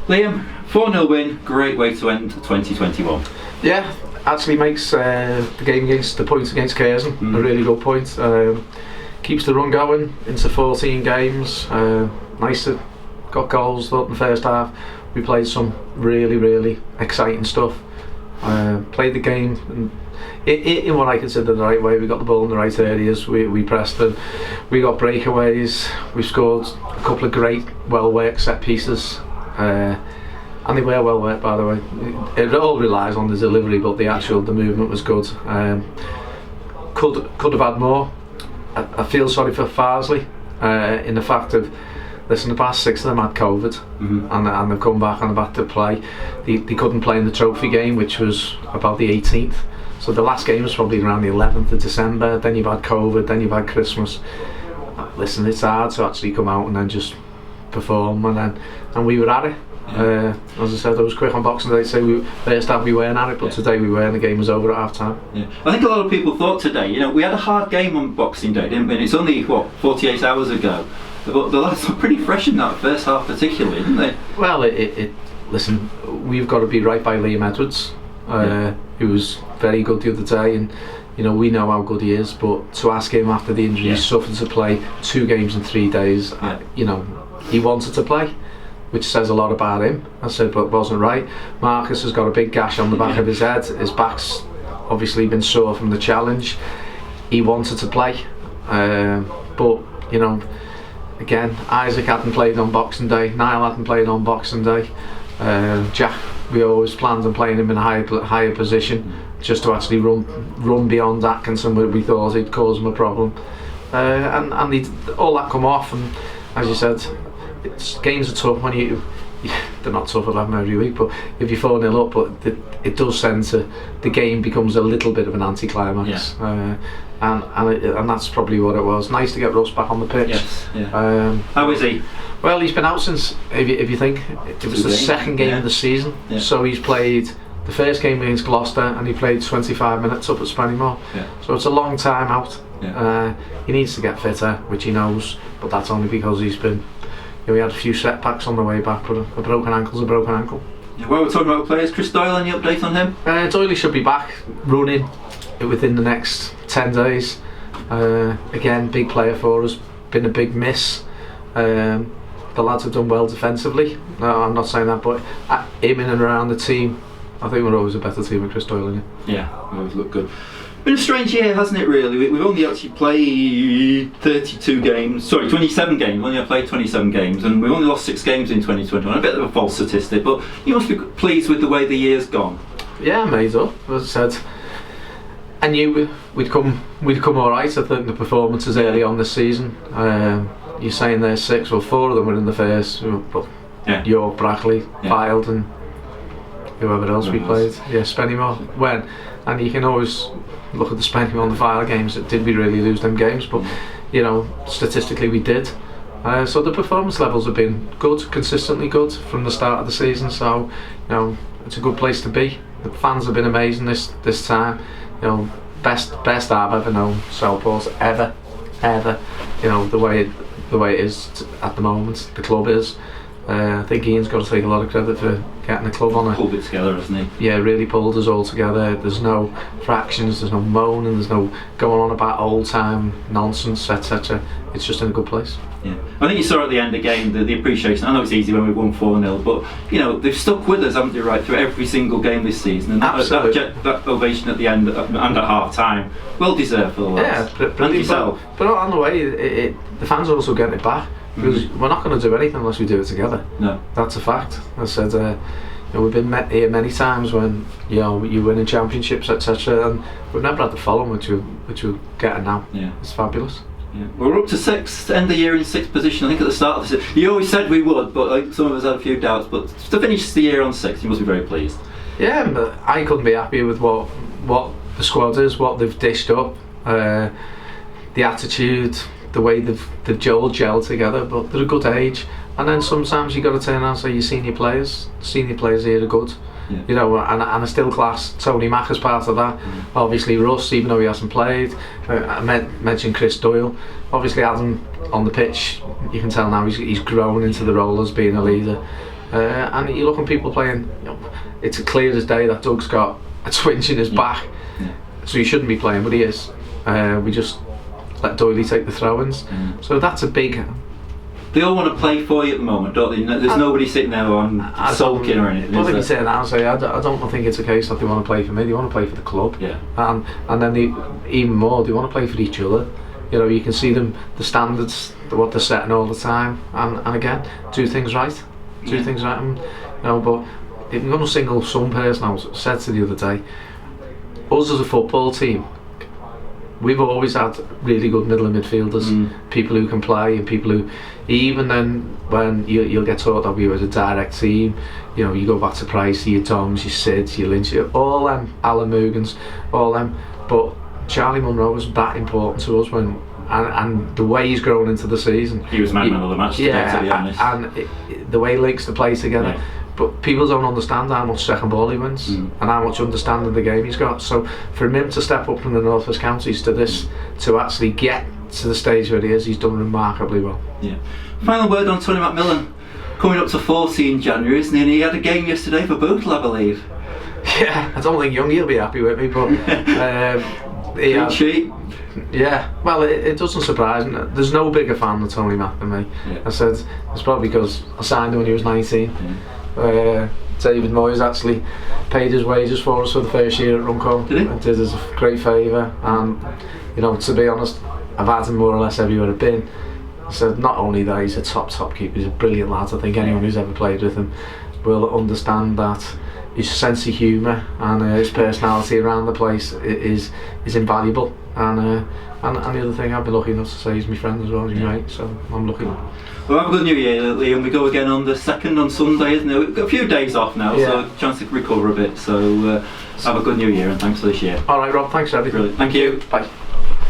Liam, 4-0 win, great way to end 2021. Yeah, actually makes the game against the points against Curzon a really good point. Keeps the run going into 14 games. Nice to got goals in the first half. We played some really exciting stuff. Played the game in what I consider the right way. We got the ball in the right areas. We pressed them. We got breakaways. We scored a couple of great, well-worked set pieces. And they were well worked, by the way. It all relies on the delivery, but the movement was good. Could have had more. I feel sorry for Farsley in the fact of, listen, the past 6 of them had COVID, and they've come back and they've had to play. They couldn't play in the trophy game, which was about the 18th. So the last game was probably around the 11th of December. Then you've had COVID, then you've had Christmas. Listen, it's hard to actually come out and then just perform, and we were at it. As I said, I was quick on Boxing Day to say first half we weren't at it, but today we were, and the game was over at half time. Yeah. I think a lot of people thought today, we had a hard game on Boxing Day, didn't we? And it's only 48 hours ago. But the lads are pretty fresh in that first half, particularly, didn't they? Well, listen, we've got to be right by Liam Edwards, who was very good the other day, and we know how good he is. But to ask him after the injury he suffered to play 2 games in 3 days, he wanted to play, which says a lot about him. I said, but it wasn't right. Marcus has got a big gash on the back of his head. His back's obviously been sore from the challenge. He wanted to play, but again, Isaac hadn't played on Boxing Day. Niall hadn't played on Boxing Day. Jack, we always planned on playing him in a higher position, just to actually run beyond Atkinson, where we thought he'd cause him a problem. And all that come off, and as you said, games are tough when they're not tough at them every week, but if you're 4-0 up, but it does send to the game becomes a little bit of an anticlimax. And that's probably what it was. Nice to get Russ back on the pitch. Yes, yeah. How is he? Well, he's been out since, if you think, it was the second game of the season. Yeah. So he's played the first game against Gloucester, and he played 25 minutes up at Spennymoor. Yeah. So it's a long time out. Yeah. He needs to get fitter, which he knows, but that's only because he's been. We had a few setbacks on the way back, but a broken ankle's a broken ankle. Yeah, well, we're talking about players. Chris Doyle, any update on him? Doyle should be back running within the next 10 days. Again, big player for us, been a big miss. The lads have done well defensively. No, I'm not saying that, but him in and around the team, I think we're always a better team with Chris Doyle in it. Yeah, we always look good. Been a strange year, hasn't it, really? We've only actually played 27 games. We've only played 27 games, and we've only lost 6 games in 2021. A bit of a false statistic, but you must be pleased with the way the year's gone. Yeah, I'm made up. As I said, I knew we'd come alright. I think the performances early on this season, you're saying there's 6, well 4 of them were in the first, but York, Brackley, Fylde, and whoever else we played. Spennymoor. And you can always look at the Spennymoor and the Fylde games. Did we really lose them games? But statistically we did. So the performance levels have been good, consistently good from the start of the season. So it's a good place to be. The fans have been amazing this time. Best I've ever known Southport ever. The way it is at the moment. The club is. I think Ian's got to take a lot of credit for getting the club on it. Pulled it together, hasn't he? Yeah, really pulled us all together. There's no fractions, there's no moaning, there's no going on about old time nonsense, etc. It's just in a good place. Yeah, I think you saw at the end of the game the appreciation. I know it's easy when we won 4-0, but they've stuck with us, haven't they, right through every single game this season. And that ovation at the end and at half time, well deserved for the lads. Yeah, and yourself. But on the way, the fans are also getting it back. Because we're not going to do anything unless we do it together. No, that's a fact. I said, we've been met here many times when you winning championships, etc. And we've never had the following, which we're getting now. Yeah, it's fabulous. Yeah. We're up to 6th, end of the year in 6th position. I think at the start of the season, you always said we would, but some of us had a few doubts. But to finish the year on 6th, you must be very pleased. Yeah, but I couldn't be happier with what the squad is, what they've dished up, the attitude. The way they've all gelled together, but they're a good age. And then sometimes you got to turn around and say your senior players here are good. Yeah. And are still class. Tony Mack is part of that. Obviously Russ, even though he hasn't played. I mentioned Chris Doyle. Obviously Adam on the pitch, you can tell now he's grown into the role as being a leader. And you look at people playing, it's clear as day that Doug's got a twinge in his back, so he shouldn't be playing, but he is. We just let Doyley take the throw-ins, so that's a big. They all want to play for you at the moment, don't they? There's nobody sitting there on sulking or anything. Well, if you say that, I'll say I don't think it's a case that they want to play for me. They want to play for the club, and then even more, they want to play for each other. You can see them, the standards, what they're setting all the time, and again, do things right. And, but I'm going to single some person out. I said to the other day, us as a football team, we've always had really good middle and midfielders, people who can play, and people who, even then when you'll get taught that we were a direct team, you go back to Price, your Toms, your Sids, your Lynch, all them, Alan Mugans, all them, but Charlie Munro was that important to us and the way he's grown into the season. He was man of the match today, to be honest. And the way he links the play together. Yeah. But people don't understand how much second ball he wins and how much understanding of the game he's got. So for him to step up from the North West Counties to actually get to the stage where he is, he's done remarkably well. Yeah. Final word on Tony McMillan. Coming up to 40 in January, isn't he? And he had a game yesterday for Bootle, I believe. Yeah, I don't think Youngie will be happy with me, but clean sheet. Yeah, well, it doesn't surprise me. There's no bigger fan than Tony Mack than me. I said it's probably because I signed him when he was 19. David Moyes actually paid his wages for us for the first year at Runcorn. Did he? And did us a great favour. And to be honest, I've had him more or less everywhere I've been. So not only that, he's a top keeper. He's a brilliant lad. I think anyone who's ever played with him will understand that. His sense of humour and his personality around the place is invaluable. And the other thing, I've been lucky enough to say he's my friend as well, he's my mate, so I'm lucky. Well, have a good New Year, Liam. We go again on the 2nd on Sunday, isn't it? We've got a few days off now, so a chance to recover a bit. So have a good New Year and thanks for this year. Alright, Rob, thanks for everything. Brilliant. Thank you. Bye.